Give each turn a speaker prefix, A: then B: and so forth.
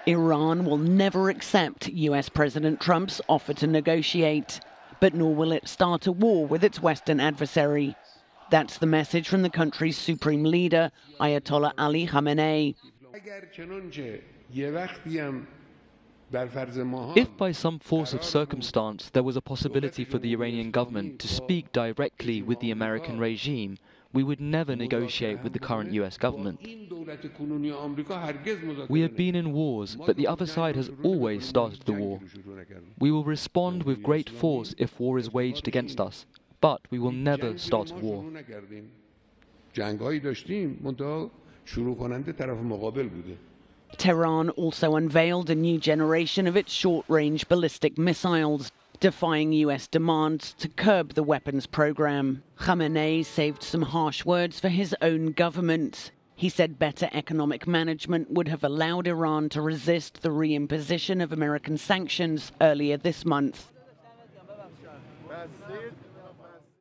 A: Iran will never accept US President Trump's offer to negotiate, but nor will it start a war with its Western adversary. That's the message from the country's supreme leader, Ayatollah Ali Khamenei.
B: If by some force of circumstance there was a possibility for the Iranian government to speak directly with the American regime, we would never negotiate with the current US government. We have been in wars, but the other side has always started the war. We will respond with great force if war is waged against us, but we will never start a war.
A: Tehran also unveiled a new generation of its short-range ballistic missiles, defying US demands to curb the weapons program. Khamenei saved some harsh words for his own government. He said better economic management would have allowed Iran to resist the reimposition of American sanctions earlier this month.